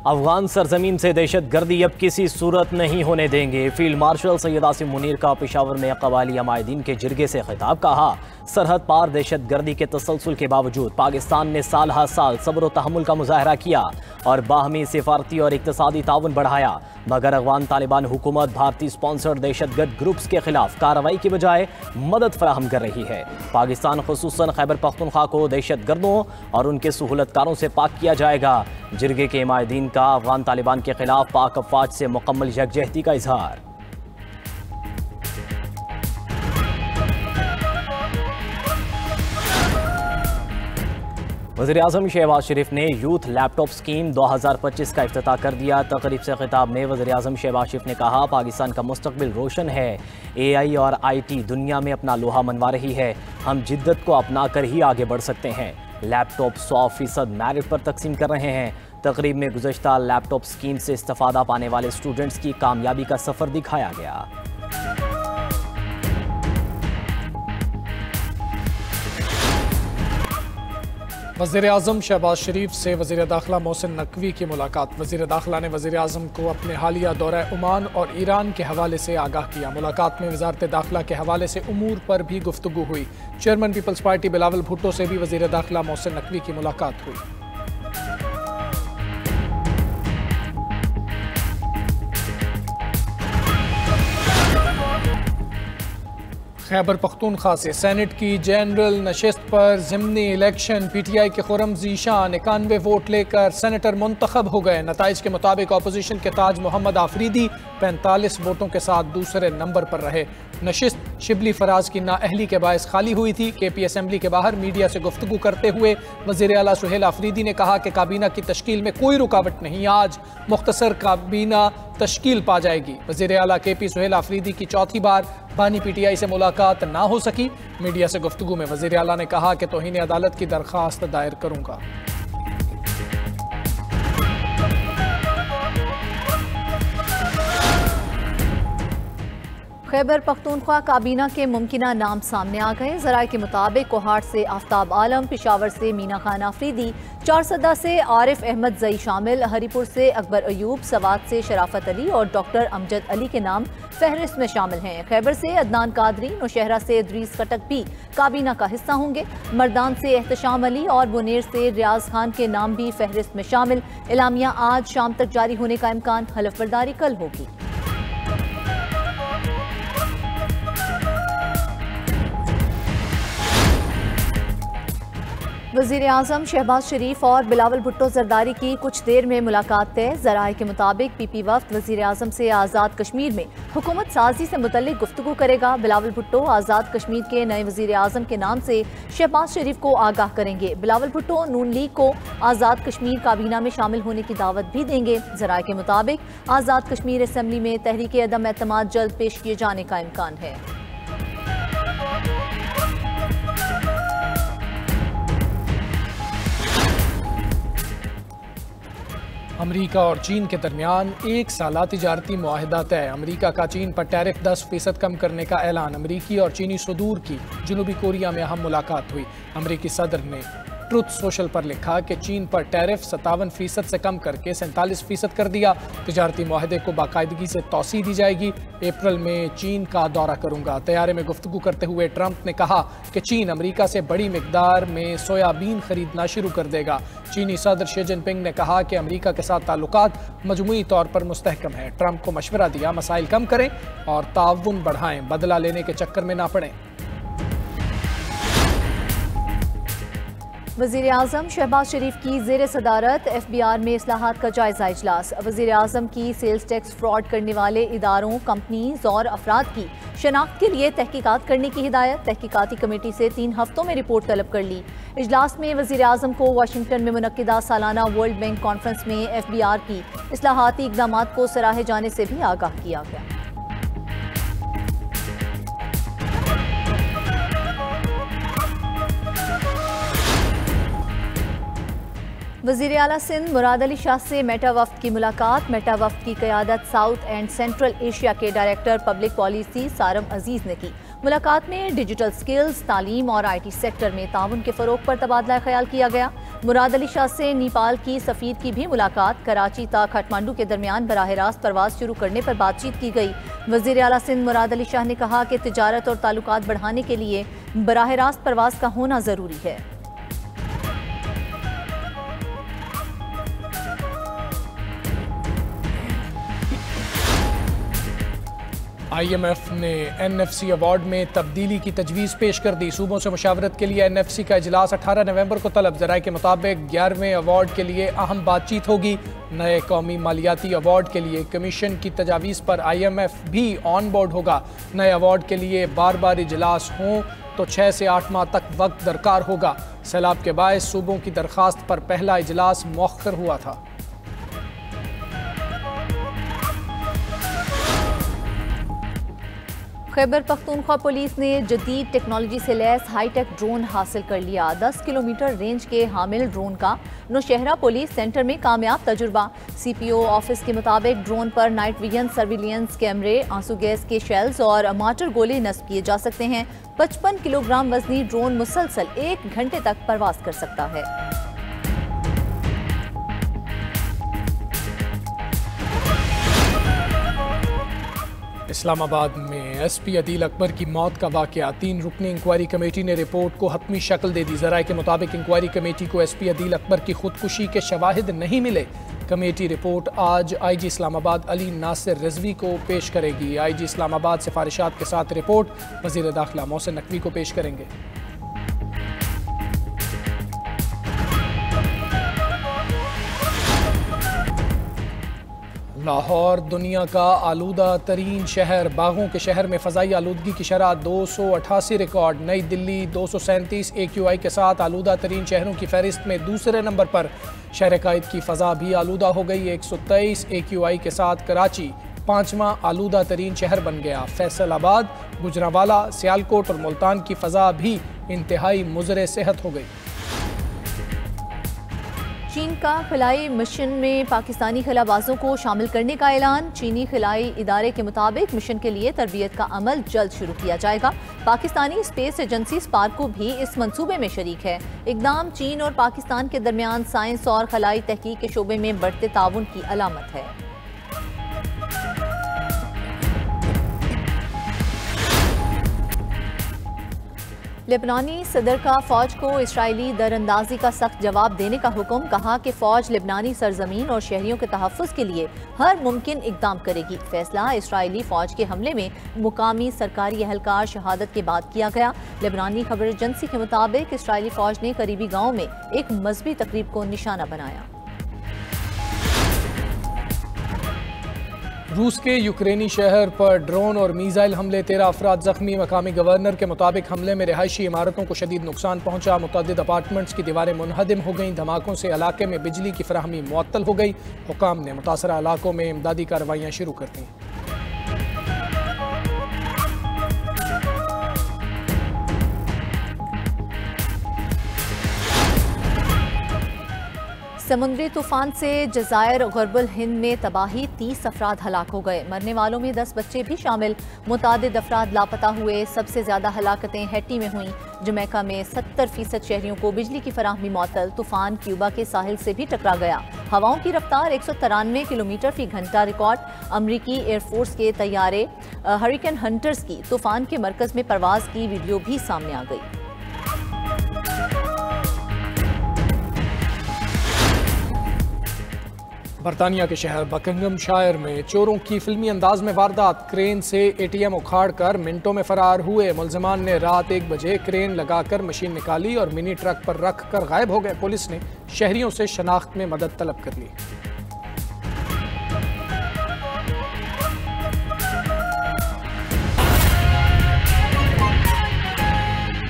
अफगान सरजमीन से दहशत गर्दी अब किसी सूरत नहीं होने देंगे। फील्ड मार्शल सैयद आसिम मुनीर का पेशावर में कबायली अमायदीन के जिरगे से खिताब। कहा, सरहद पार दहशत गर्दी के तसलसल के बावजूद पाकिस्तान ने साल हर साल सब्र व तहम्मुल का मुजाहरा किया और बाहमी सिफारती और इक्तसादी ताउन बढ़ाया, मगर अफगान तालिबान हुकूमत भारतीय स्पॉन्सर्ड दहशतगर्द ग्रुप्स के खिलाफ कार्रवाई की बजाय मदद फराहम कर रही है। पाकिस्तान खुसूसन खैबर पख्तूनख्वा को दहशतगर्दों और उनके सहूलतकारों से पाक किया जाएगा। जिरगे के हिमायतीन का अफगान तालिबान के खिलाफ पाक अफवाज से मुकम्मल यकजहती का इजहार। वज़ीर-ए-आज़म शहबाज शरीफ ने यूथ लैपटॉप स्कीम 2025 का इफ्तिताह कर दिया। तकरीब से खिताब में वज़ीर-ए-आज़म शहबाज शरीफ ने कहा, पाकिस्तान का मुस्तकबिल रोशन है। AI और IT दुनिया में अपना लोहा मनवा रही है। हम जिद्दत को अपना कर ही आगे बढ़ सकते हैं। लैपटॉप 100% मेरिट पर तकसीम कर रहे हैं। तकरीब में गुज़श्ता लैपटॉप स्कीम से इस्तिफ़ादा पाने वाले स्टूडेंट्स की कामयाबी का सफ़र दिखाया गया। वज़ीर-ए-आज़म शहबाज शरीफ से वज़ीर दाखिला मोहसिन नकवी की मुलाकात। वज़ीर दाखिला ने वज़ीर-ए-आज़म को अपने हालिया दौरा ओमान और ईरान के हवाले से आगाह किया। मुलाकात में वज़ारत दाखिला के हवाले से उमूर पर भी गुफ्तगू हुई। चेयरमैन पीपल्स पार्टी बिलावल भुट्टो से भी वज़ीर दाखिला मोहसिन नकवी की मुलाकात हुई। खैबर पख्तूनख्वा से सेनेट की जनरल नशिस्त पर ज़िमनी इलेक्शन PTI के खुरम ज़ीशान 91 वोट लेकर सेनेटर मुंतखब हो गए। नताइज के मुताबिक अपोजिशन के ताज मोहम्मद आफरीदी 45 वोटों के साथ दूसरे नंबर पर रहे। नशिस्त शिबली फराज की नाअहली के बायस खाली हुई थी। KP असम्बली के बाहर मीडिया से गुफ्तगू करते हुए वज़ीर आला सुहेल आफरीदी ने कहा कि काबीना की तश्कील में कोई रुकावट नहीं, आज मुख्तसर काबीना तश्कील पा जाएगी। वज़ीर आला KP सुहेल आफरीदी की चौथी बार बानी PTI से मुलाकात ना हो सकी। मीडिया से गुफ्तगू में वज़ीर आला ने कहा कि तौहीन अदालत की दरख्वास्त दायर करूंगा। खैबर पख्तूनख्वा काबीना के मुमकिना नाम सामने आ गए। ज़राए के मुताबिक कोहाट से आफ्ताब आलम, पिशावर से मीना खान आफरीदी, चारसदा से आरिफ अहमद जई शामिल, हरीपुर से अकबर अयूब, सवात से शराफत अली और डॉक्टर अमजद अली के नाम फहरिस्त में शामिल हैं। खैबर से अदनान कादरी, नौशहरा से इद्रीस कटक भी काबीना का हिस्सा होंगे। मर्दान से एहतशाम अली और मुनीर से रियाज खान के नाम भी फहरिस्त में शामिल। एलामिया आज शाम तक जारी होने का इम्कान, हलफ बर्दारी कल होगी। वज़ीर-ए-आज़म शहबाज शरीफ और बिलावल भुट्टो जरदारी की कुछ देर में मुलाकात तय। ज़राए के मुताबिक PP वफ़द वज़ीर-ए-आज़म से आज़ाद कश्मीर में हुकूमत साजी से मुतल्लिक गुफ्तगू करेगा। बिलावल भुट्टो आज़ाद कश्मीर के नए वज़ीर-ए-आज़म के नाम से शहबाज शरीफ को आगाह करेंगे। बिलावल भुट्टो नून लीग को आज़ाद कश्मीर काबीना में शामिल होने की दावत भी देंगे। ज़राए के मुताबिक आज़ाद कश्मीर असम्बली में तहरीक अदम एतमाद जल्द पेश किए जाने का इम्कान है। अमरीका और चीन के दरमियान एक साला तिजारती मुआहिदा तय। अमरीका का चीन पर टैरिफ 10% कम करने का ऐलान। अमरीकी और चीनी सदूर की जनूबी कोरिया में अहम मुलाकात हुई। अमरीकी सदर ने ट्रुथ सोशल पर लिखा कि चीन पर टैरिफ 57% से कम करके 47% कर दिया। तिजारती मुआहदे को बाकायदगी से तौसी दी जाएगी। अप्रैल में चीन का दौरा करूंगा। तैयारे में गुफ्तगू करते हुए ट्रंप ने कहा कि चीन अमरीका से बड़ी मिकदार में सोयाबीन खरीदना शुरू कर देगा। चीनी सदर शी जिनपिंग ने कहा कि अमरीका के साथ ताल्लुकात मजमूई तौर पर मुस्तहकम है। ट्रंप को मशवरा दिया, मसाइल कम करें और ताउन बढ़ाएं, बदला लेने के चक्कर में ना पड़ें। वज़ीर-ए-आज़म शहबाज शरीफ की ज़ेर सदारत FBR में इस्लाहात का जायजा इजलास। वज़ीर-ए-आज़म की सेल्स टैक्स फ्रॉड करने वाले इदारों, कंपनीज और अफराद की शनाख्त के लिए तहकीकात करने की हिदायत। तहकीकाती कमेटी से 3 हफ्तों में रिपोर्ट तलब कर ली। इजलास में वज़ीर-ए-आज़म को वाशिंगटन में मुनक्किदा सालाना वर्ल्ड बैंक कॉन्फ्रेंस में FBR की इस्लाहाती इक़दामात को सराहे जाने से भी आगाह किया गया। वज़ीर आला सिंध मुराद अली शाह से मेटा वफ़द की मुलाकात। मेटा वफ़द की क़यादत साउथ एंड सेंट्रल एशिया के डायरेक्टर पब्लिक पॉलिसी सारम अजीज़ ने की। मुलाकात में डिजिटल स्किल्स, तालीम और IT सेक्टर में ताउन के फ़रोग पर तबादला ख्याल किया गया। मुराद अली शाह से नेपाल की सफ़ीर की भी मुलाकात, कराची ता काठमांडू के दरमियान बराह रास्त परवाज शुरू करने पर बातचीत की गई। वज़ीर आला सिंध मुराद अली शाह ने कहा कि तिजारत और ताल्लुकात बढ़ाने के लिए बराह रास्त परवाज का होना ज़रूरी है। IMF ने NFC अवार्ड में तब्दीली की तजवीज़ पेश कर दी। सूबों से मुशावरत के लिए NFC का इजलास 18 नवंबर को तलब। ज़राए के मुताबिक 11वें अवार्ड के लिए अहम बातचीत होगी। नए कौमी मालियाती अवार्ड के लिए कमीशन की तजावीज़ पर IMF भी ऑन बोर्ड होगा। नए अवार्ड के लिए बार बार इजलास हों तो 6 से 8 माह तक वक्त दरकार होगा। सैलाब के बायस सूबों की दरख्वास्त पर पहला इजलास मौखर हुआ था। खैबर पख्तूनख्वा पुलिस ने जदीद टेक्नोलॉजी से लैस हाईटेक ड्रोन हासिल कर लिया। 10 किलोमीटर रेंज के हामिल ड्रोन का नौशहरा पुलिस सेंटर में कामयाब तजुर्बा। CPO ऑफिस के मुताबिक ड्रोन पर नाइट विजन, सर्विलियंस कैमरे, आंसू गैस के शेल्स और मार्टर गोले नस्ब किए जा सकते हैं। 55 किलोग्राम वजनी ड्रोन मुसलसल 1 घंटे तक परवाज कर सकता है। इस्लामाबाद में SP अदील अकबर की मौत का वाक़या, 3 रुकनी इंक्वायरी कमेटी ने रिपोर्ट को हतमी शक्ल दे दी। ज़राए के मुताबिक इंक्वायरी कमेटी को SP अदील अकबर की खुदकुशी के शवाहिद नहीं मिले। कमेटी रिपोर्ट आज IG इस्लामाबाद अली नासिर रिजवी को पेश करेगी। IG इस्लामाबाद सिफारिशात के साथ रिपोर्ट वज़ीर दाखिला मोहसिन नकवी को पेश करेंगे। लाहौर दुनिया का आलूदा तरीन शहर, बागों के शहर में फ़ज़ाई आलूदगी की शरह 288 रिकॉर्ड। नई दिल्ली 237 AQI के साथ आलूदा तरीन शहरों की फहरिस्त में दूसरे नंबर पर। शहर कायद की फ़ज़ा भी आलूदा हो गई। 123 AQI के साथ कराची 5वां आलूदा तरीन शहर बन गया। फैसलाबाद, गुजरांवाला, सियालकोट और मुल्तान की फ़ज़ा भी इंतहाई मुज़र सेहत हो गई। चीन का खिलाई मिशन में पाकिस्तानी खिलाबाजों को शामिल करने का ऐलान। चीनी खिलाई इदारे के मुताबिक मिशन के लिए तरबियत का अमल जल्द शुरू किया जाएगा। पाकिस्तानी स्पेस एजेंसी स्पार्को भी इस मंसूबे में शरीक है। इक़दाम चीन और पाकिस्तान के दरमियान साइंस और खिलाई तहकीक के शोबे में बढ़ते ताउन की अलामत है। लेबनानी सदर का फ़ौज को इसराइली दरअंदाजी का सख्त जवाब देने का हुक्म। कहा कि फ़ौज लेबनानी सरजमीन और शहरियों के तहफ़्फ़ुज़ के लिए हर मुमकिन इक़दाम करेगी। फैसला इसराइली फ़ौज के हमले में मुकामी सरकारी एहलकार शहादत के बाद किया गया। लेबनानी खबर एजेंसी के मुताबिक इसराइली फ़ौज ने करीबी गाँव में एक मजहबी तकरीब को निशाना बनाया। रूस के यूक्रेनी शहर पर ड्रोन और मीज़ाइल हमले, 13 अफराद जख्मी। मकामी गवर्नर के मुताबिक हमले में रिहायशी इमारतों को शदीद नुकसान पहुंचा। मुतअद्दिद अपार्टमेंट्स की दीवारें मुनहदिम हो गईं। धमाकों से इलाके में बिजली की फराहमी मुअत्तल हो गई। हुकाम ने मुतासरा इलाकों में इमदादी कार्रवाइयाँ शुरू कर दी। समुद्री तूफान से जज़ायर गरबुल हिंद में तबाही, 30 अफराद हलाक हो गए। मरने वालों में 10 बच्चे भी शामिल। मुतादिद अफराद लापता हुए। सबसे ज़्यादा हलाकतें हैटी में हुईं। जमैका में 70% शहरियों को बिजली की फराहमी मुअत्तल। तूफान क्यूबा के साहिल से भी टकरा गया। हवाओं की रफ्तार 193 किलोमीटर फी घंटा रिकॉर्ड। अमरीकी एयरफोर्स के तैयारे हरिकेन हंटर्स की तूफान के मरकज़ में परवाज की वीडियो भी सामने आ गई। बरतानिया के शहर बकिंघमशायर में चोरों की फिल्मी अंदाज में वारदात। क्रेन से ATM उखाड़ कर मिनटों में फरार हुए। मुलजिमान ने रात 1 बजे क्रेन लगाकर मशीन निकाली और मिनी ट्रक पर रख कर गायब हो गए। पुलिस ने शहरियों से शनाख्त में मदद तलब कर ली।